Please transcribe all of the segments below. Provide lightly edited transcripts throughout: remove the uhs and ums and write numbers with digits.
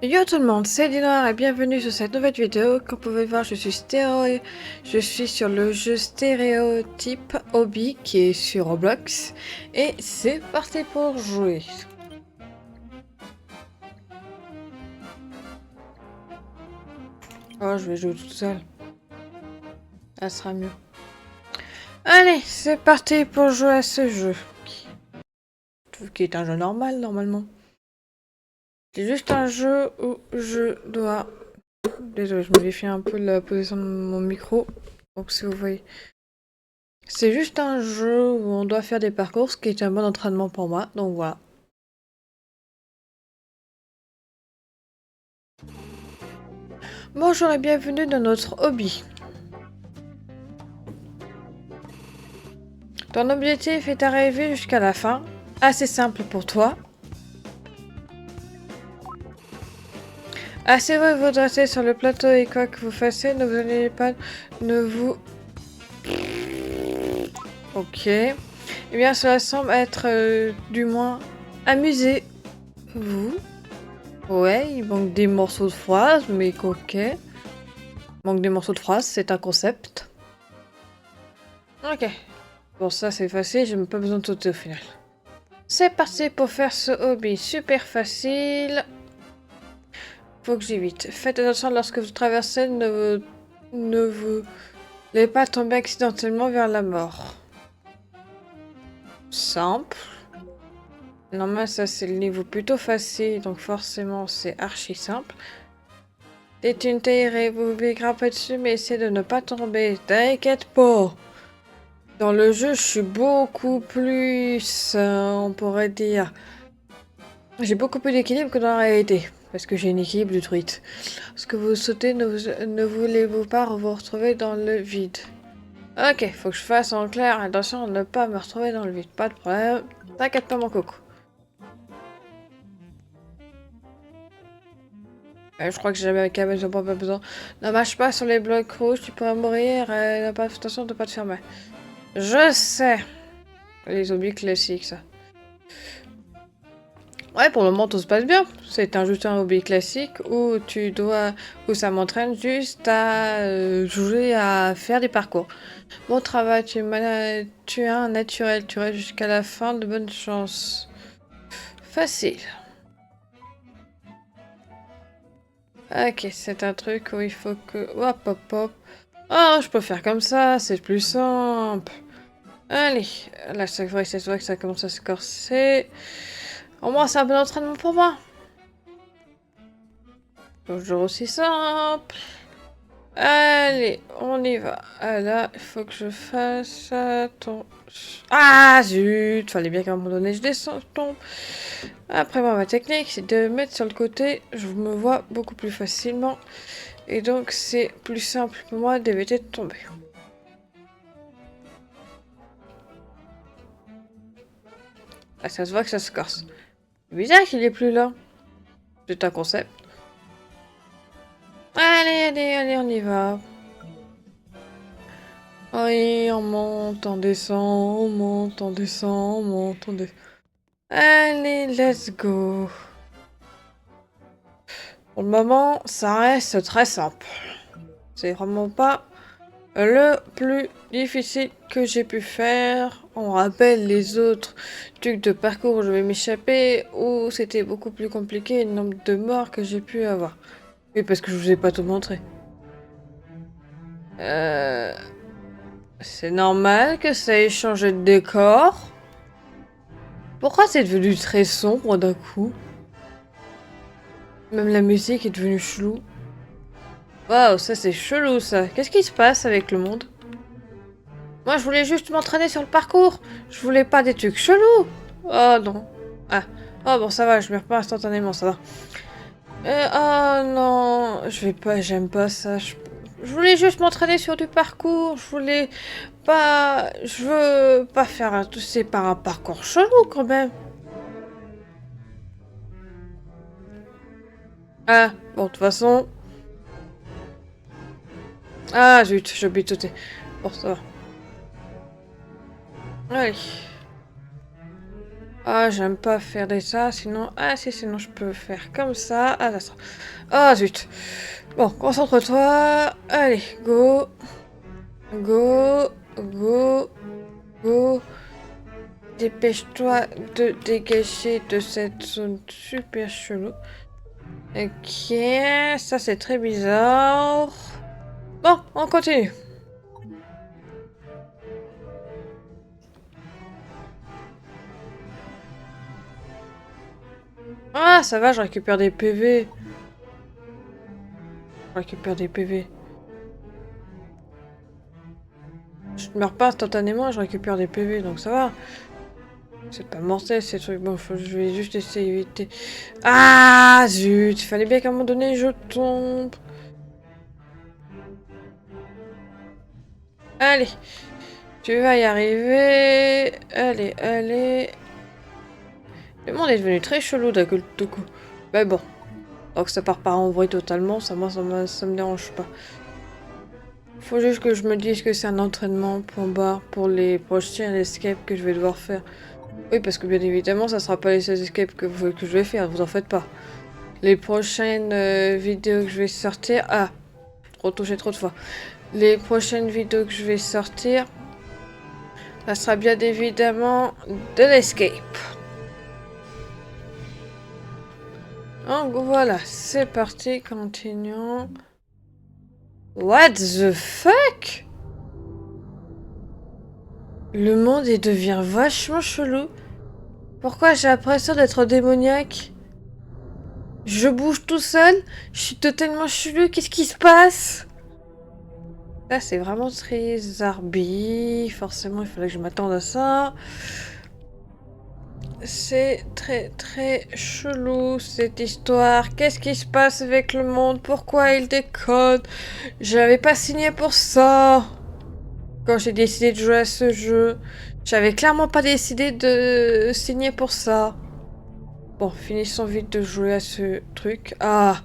Yo tout le monde, c'est Dinor et bienvenue sur cette nouvelle vidéo. Comme vous pouvez voir, je suis sur le jeu Stéréotype Hobby qui est sur Roblox. Et c'est parti pour jouer. Oh, je vais jouer toute seule. Ça sera mieux. Allez, c'est parti pour jouer à ce jeu. Qui est un jeu normal, normalement. C'est juste un jeu où je dois... Désolé, je modifie un peu la position de mon micro. Donc si vous voyez... C'est juste un jeu où on doit faire des parcours, ce qui est un bon entraînement pour moi, donc voilà. Bonjour et bienvenue dans notre hobby. Ton objectif est d'arriver jusqu'à la fin, assez simple pour toi. Asseyez-vous vous dressez sur le plateau et quoi que vous fassiez, ne vous allez pas, ne vous... Ok. Eh bien, cela semble être du moins amusé. Vous? Ouais, il manque des morceaux de phrases, mais ok. Il manque des morceaux de phrases, c'est un concept. Ok. Bon, ça c'est facile, j'ai même pas besoin de sauter au final. C'est parti pour faire ce hobby super facile. Faut que j'évite. Faites attention lorsque vous traversez, ne vous laissez pas tomber accidentellement vers la mort. Simple. Normalement, ça c'est le niveau plutôt facile, donc forcément c'est archi simple. C'est une taille, vous pouvez grimper dessus, mais essayez de ne pas tomber. T'inquiète pas. Dans le jeu, je suis beaucoup plus, on pourrait dire, j'ai beaucoup plus d'équilibre que dans la réalité. Parce que j'ai une équilibre de truite. Ce que vous sautez, ne voulez-vous pas vous retrouver dans le vide? Ok, faut que je fasse en clair. Attention à ne pas me retrouver dans le vide. Pas de problème. T'inquiète pas, mon coco. Je crois que j'ai jamais câble, j'ai pas besoin. Ne marche pas sur les blocs rouges, tu pourrais mourir. Attention de pas te faire mal. Je sais. Les zombies classiques, ça. Ouais, pour le moment, tout se passe bien. C'est juste un hobby classique où ça m'entraîne juste à jouer à faire des parcours. Bon travail, tu es un naturel, tu restes jusqu'à la fin, de bonne chance. Facile. Ok, c'est un truc où il faut que... Hop, hop, hop. Oh, je peux faire comme ça, c'est plus simple. Allez, là, c'est vrai que ça commence à se corser. Au moins, c'est un bon entraînement pour moi. Toujours aussi simple. Allez, on y va. Ah là, il faut que je fasse attention. Ah zut, fallait bien qu'à un moment donné je descends, je tombe. Après moi, ma technique, c'est de mettre sur le côté. Je me vois beaucoup plus facilement. Et donc, c'est plus simple pour moi d'éviter de tomber. Ah, ça se voit que ça se corse. C'est bizarre qu'il est plus là. C'est un concept. Allez, allez, allez, on y va. Oui, on monte, on descend, on monte, on descend, on monte, on descend. Allez, let's go. Pour le moment, ça reste très simple. C'est vraiment pas le plus difficile que j'ai pu faire. On rappelle les autres trucs de parcours où je vais m'échapper, où c'était beaucoup plus compliqué le nombre de morts que j'ai pu avoir. Oui, parce que je vous ai pas tout montré. C'est normal que ça ait changé de décor. Pourquoi c'est devenu très sombre d'un coup? Même la musique est devenue chelou. Waouh, ça c'est chelou ça. Qu'est-ce qui se passe avec le monde? Moi je voulais juste m'entraîner sur le parcours. Je voulais pas des trucs chelous. Oh non. Ah. Oh bon ça va, je me repars instantanément, ça va. Oh non, je vais pas, j'aime pas ça. Je voulais juste m'entraîner sur du parcours. Je veux pas faire tout c'est par un parcours chelou quand même. Ah, bon, de toute façon. Ah, zut, j'ai oublié de sauter. Bon, ça va. Allez. Ah, j'aime pas faire des ça, sinon... Ah si, sinon je peux faire comme ça. Ah, ça. Ah, zut. Bon, concentre-toi. Allez, go. Go. Go. Go. Dépêche-toi de dégager de cette zone super chelou. Ok, ça c'est très bizarre. Bon, on continue. Ah, ça va, je récupère des PV. Je récupère des PV. Je ne meurs pas instantanément, je récupère des PV, donc ça va. C'est pas mortel ces trucs. Bon, je vais juste essayer d'éviter. Ah, zut, il fallait bien qu'à un moment donné je tombe. Allez, tu vas y arriver. Allez, allez. Le monde est devenu très chelou d'un coup. Mais bon, donc ça part pas en vrille totalement, ça me dérange pas. Faut juste que je me dise que c'est un entraînement point barre pour les prochains escapes que je vais devoir faire. Oui, parce que bien évidemment, ça sera pas les 16 escapes que je vais faire, vous en faites pas. Les prochaines vidéos que je vais sortir... Ah, trop touché trop de fois. Les prochaines vidéos que je vais sortir, ça sera bien évidemment de l'escape. Donc voilà, c'est parti, continuons. What the fuck? Le monde il devient vachement chelou. Pourquoi j'ai l'impression d'être démoniaque? Je bouge tout seul? Je suis totalement chelou, qu'est-ce qui se passe? Là c'est vraiment très zarbi, forcément il fallait que je m'attende à ça. C'est très très chelou cette histoire. Qu'est-ce qui se passe avec le monde? Pourquoi il déconne? J'avais pas signé pour ça. Quand j'ai décidé de jouer à ce jeu, j'avais clairement pas décidé de signer pour ça. Bon, finissons vite de jouer à ce truc. Ah!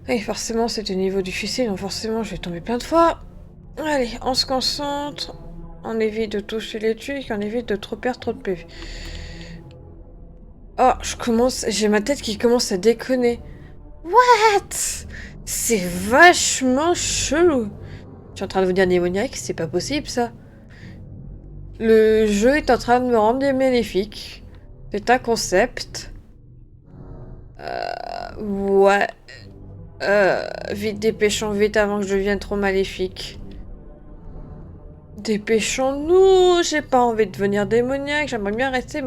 Oui, forcément, c'est un niveau difficile, donc forcément, je vais tomber plein de fois. Allez, on se concentre. On évite de toucher les trucs, on évite de trop perdre trop de PV. Oh, j'ai ma tête qui commence à déconner. What? C'est vachement chelou. Je suis en train de vous dire démoniaque, c'est pas possible ça. Le jeu est en train de me rendre maléfique. C'est un concept. Ouais. Vite, dépêchons vite avant que je devienne trop maléfique. Dépêchons-nous, j'ai pas envie de devenir démoniaque, j'aimerais bien rester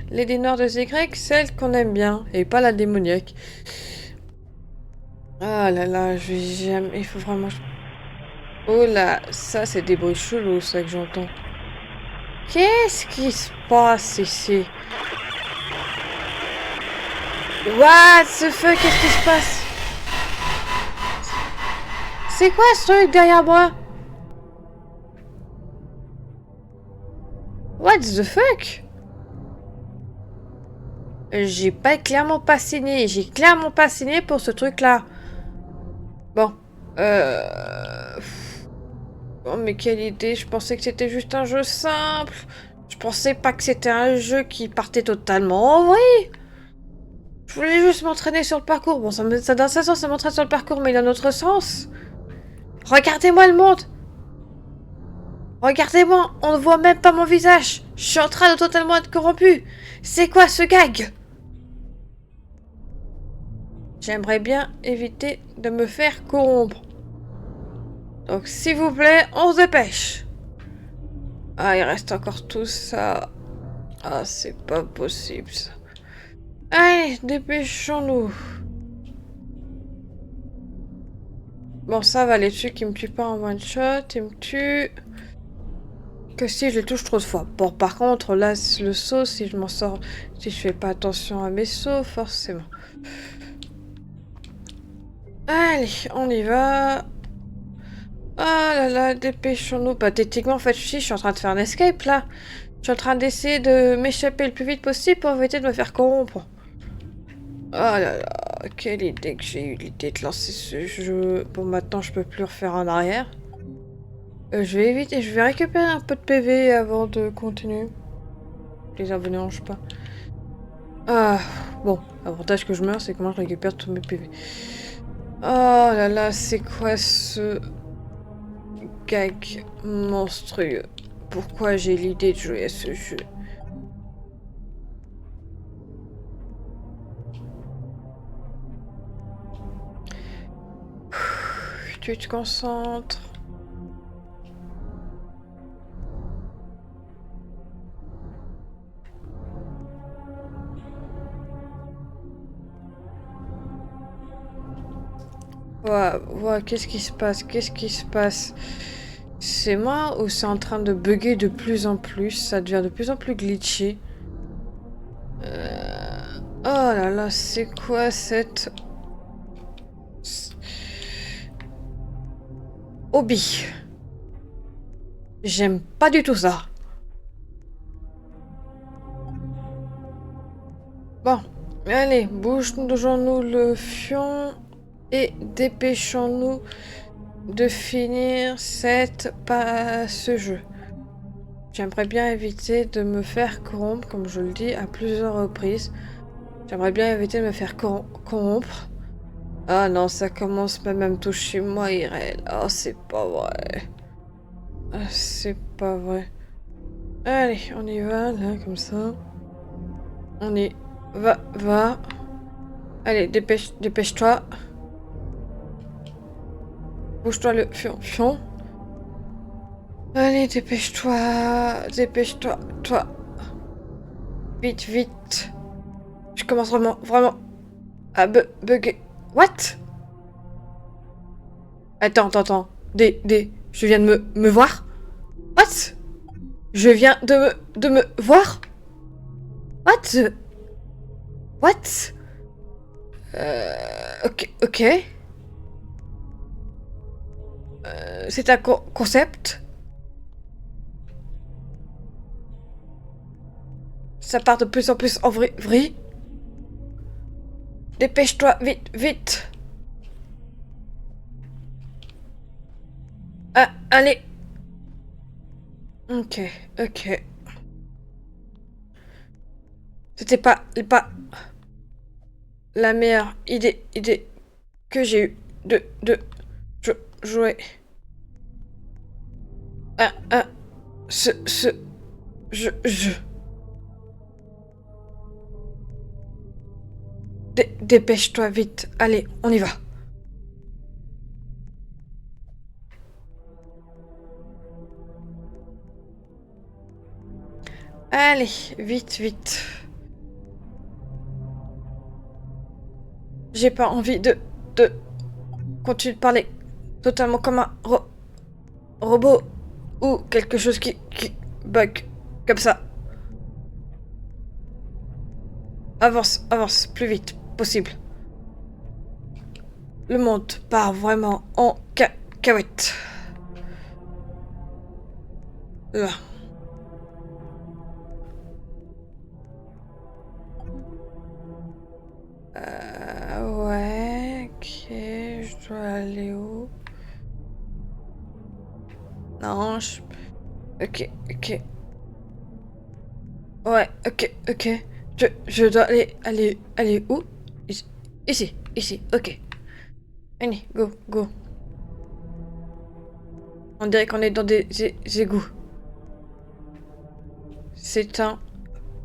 Lady Noire de Y, celle qu'on aime bien, et pas la démoniaque. Ah là là, j'aime, il faut vraiment... Oh là, ça c'est des bruits chelous ça que j'entends. Qu'est-ce qui se passe ici? What the fuck, qu'est-ce qui se passe? C'est quoi ce truc derrière moi? What the fuck? J'ai clairement pas signé. J'ai clairement pas signé pour ce truc-là. Bon. Oh, mais quelle idée. Je pensais que c'était juste un jeu simple. Je pensais pas que c'était un jeu qui partait totalement en vrille. Je voulais juste m'entraîner sur le parcours. Bon, dans ce sens, ça m'entraîne sur le parcours, mais dans notre sens. Regardez-moi le monde. Regardez-moi, on ne voit même pas mon visage. Je suis en train de totalement être corrompu. C'est quoi ce gag? J'aimerais bien éviter de me faire corrompre. Donc s'il vous plaît, on se dépêche. Ah, il reste encore tout ça. Ah, c'est pas possible ça. Allez, dépêchons-nous. Bon, ça va, les trucs, ils me tuent pas en one shot, ils me tuent... Que si je les touche trop de fois. Bon, par contre, là, le saut, si je m'en sors... Si je fais pas attention à mes sauts, forcément. Allez, on y va. Ah là là, dépêchons-nous. Pathétiquement, en fait, je suis en train de faire un escape, là. Je suis en train d'essayer de m'échapper le plus vite possible pour éviter de me faire corrompre. Oh là là, quelle idée que j'ai eu l'idée de lancer ce jeu. Bon, maintenant, je peux plus refaire en arrière. Je vais récupérer un peu de PV avant de continuer. les avantages pas. Ah, bon, l'avantage que je meurs, c'est que moi je récupère tous mes PV. Oh là là, c'est quoi ce gag monstrueux? Pourquoi j'ai l'idée de jouer à ce jeu? Tu te concentres. Ouais, qu'est-ce qui se passe? Qu'est-ce qui se passe? C'est moi ou c'est en train de bugger de plus en plus? Ça devient de plus en plus glitchy. Oh là là, c'est quoi cette... hobby? J'aime pas du tout ça. Bon, allez, bougeons-nous le fion et dépêchons-nous de finir ce jeu. J'aimerais bien éviter de me faire corrompre, comme je le dis à plusieurs reprises. J'aimerais bien éviter de me faire corrompre. Ah non, ça commence même à me toucher moi, Irel. Oh, c'est pas vrai. Ah, c'est pas vrai. Allez, on y va, là, comme ça. On y va. Allez, dépêche-toi. Bouge-toi le fion. Allez, dépêche-toi, toi. Vite. Je commence vraiment à bugger. What? Attends. Je viens de me voir? What? Je viens de me voir? What? What? Ok. C'est un concept? Ça part de plus en plus en vrai. Dépêche-toi, vite. Ah, allez. Ok. C'était pas la meilleure idée que j'ai eue de jouer à ce jeu. Dépêche-toi vite. Allez, on y va. Allez, vite. J'ai pas envie de continuer de parler totalement comme un robot ou quelque chose qui bug comme ça. Avance, plus vite possible. Le monde part vraiment en cacahuète. Là. Ouais, ok, je dois aller où? Non, Ok. Ouais, ok. Je dois aller où? Ici, ok. Allez, go. On dirait qu'on est dans des égouts. C'est un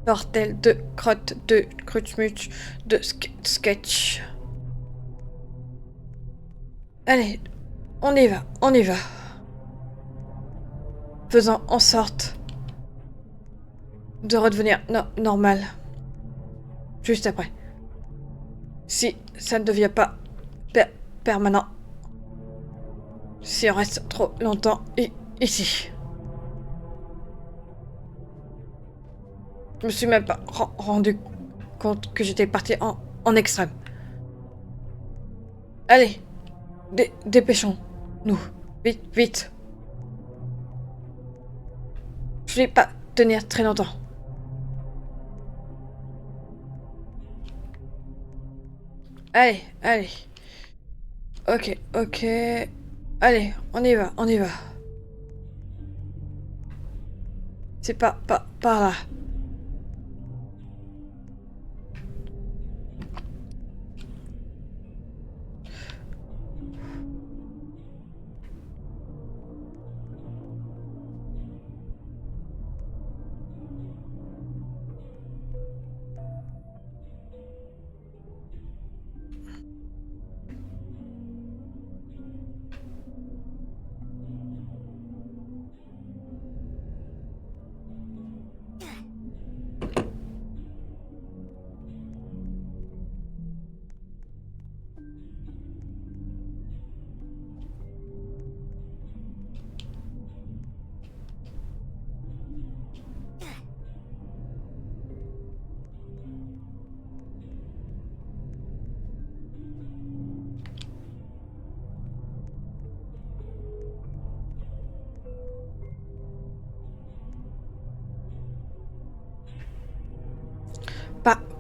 bordel de crottes, de crutchmuch, de sketch. Allez, on y va. Faisant en sorte de redevenir normal. Juste après. Si ça ne devient pas permanent. Si on reste trop longtemps ici. Je me suis même pas rendu compte que j'étais parti en extrême. Allez, dépêchons-nous. Vite. Je vais pas tenir très longtemps. Allez. Ok. Allez, on y va. C'est pas par là.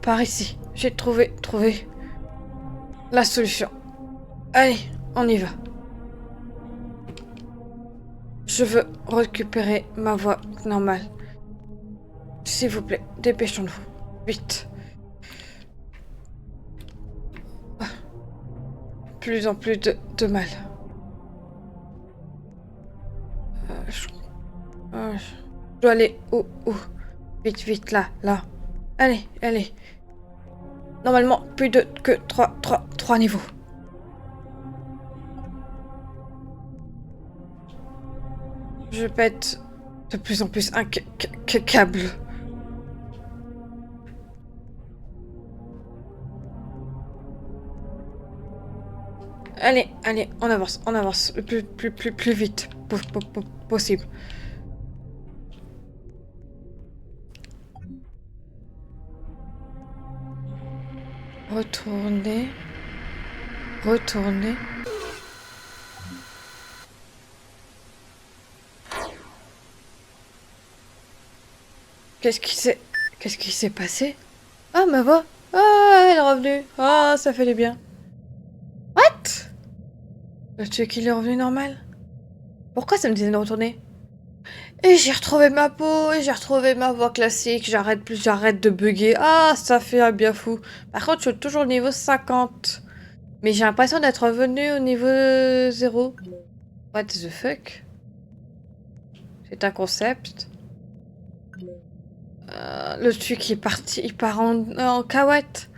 par ici. J'ai trouvé la solution. Allez, on y va. Je veux récupérer ma voix normale. S'il vous plaît, dépêchons-nous. Vite. Plus en plus de mal. Je dois aller où? Vite, là. Allez. Normalement, plus que trois niveaux. Je pète de plus en plus un câble. Allez, on avance le plus vite possible. Retourner. Qu'est-ce qui s'est passé? Ah, ma voix. Ah, elle est revenue. Ah, ça fait du bien. What? Le truc, il est revenu normal? Pourquoi ça me disait de retourner? Et j'ai retrouvé ma peau, et j'ai retrouvé ma voix classique, j'arrête de bugger. Ah, ça fait un bien fou. Par contre, je suis toujours au niveau 50. Mais j'ai l'impression d'être revenu au niveau 0. What the fuck? C'est un concept. Le truc est parti, il part en cahuète.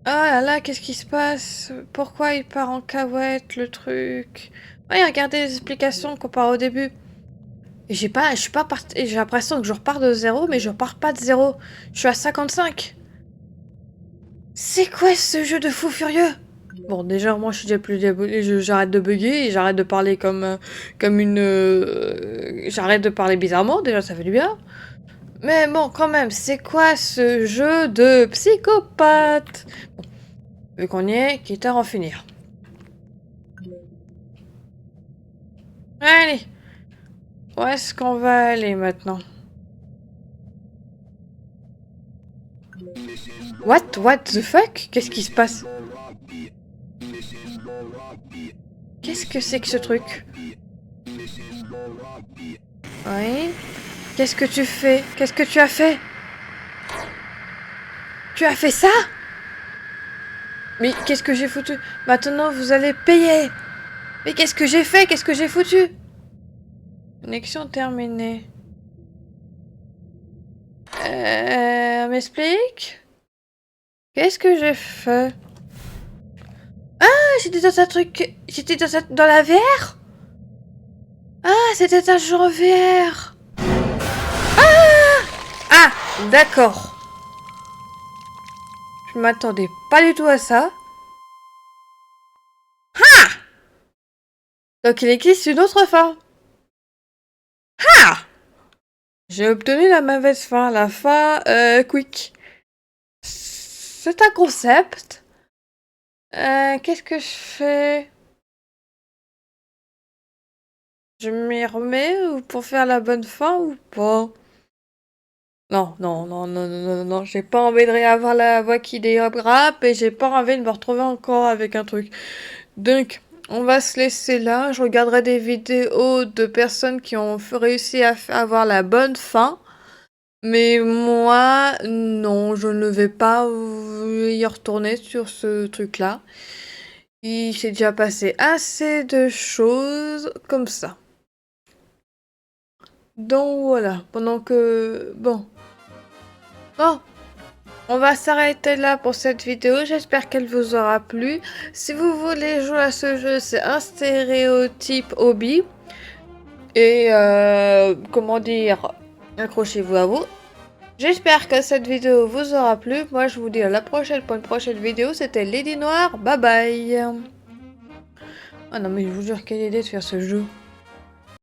Ah là là, qu'est-ce qui se passe? Pourquoi il part en cahuète, le truc? Ouais, regardez les explications qu'on part au début. Et je suis pas parti, j'ai l'impression que je repars de 0, mais je repars pas de 0. Je suis à 55. C'est quoi ce jeu de fou furieux? Bon, déjà, moi, je suis déjà plus débrouillée, j'arrête de bugger et j'arrête de parler comme une... j'arrête de parler bizarrement, déjà, ça fait du bien. Mais bon, quand même, c'est quoi ce jeu de psychopathe? Bon, vu qu'on y est, quitte à en finir. Allez! Où est-ce qu'on va aller maintenant? What the fuck? Qu'est-ce qui se passe? Qu'est-ce que c'est que ce truc? Oui? Qu'est-ce que tu fais? Qu'est-ce que tu as fait? Tu as fait ça? Mais qu'est-ce que j'ai foutu? Maintenant, vous allez payer! Mais qu'est-ce que j'ai fait? Qu'est-ce que j'ai foutu? Connexion terminée. M'explique? Qu'est-ce que j'ai fait? Ah, j'étais dans un truc... J'étais dans la VR? Ah, c'était un jeu en VR. Ah, d'accord. Je m'attendais pas du tout à ça. Ah! Donc il existe une autre fin. Ah! J'ai obtenu la mauvaise fin, la fin quick. C'est un concept. Qu'est-ce que je fais? Je m'y remets ou pour faire la bonne fin ou pas? Non, j'ai pas envie de réavoir la voix qui dérape et j'ai pas envie de me retrouver encore avec un truc. Donc, on va se laisser là. Je regarderai des vidéos de personnes qui ont réussi à avoir la bonne fin. Mais moi, non, je ne vais pas y retourner sur ce truc-là. Il s'est déjà passé assez de choses comme ça. Donc voilà, pendant que... Bon, on va s'arrêter là pour cette vidéo. J'espère qu'elle vous aura plu. Si vous voulez jouer à ce jeu, c'est un stéréotype hobby. Et comment dire, accrochez-vous à vous. J'espère que cette vidéo vous aura plu. Moi, je vous dis à la prochaine pour une prochaine vidéo. C'était Lady Noire. Bye bye. Ah non, mais je vous jure, quelle idée de faire ce jeu.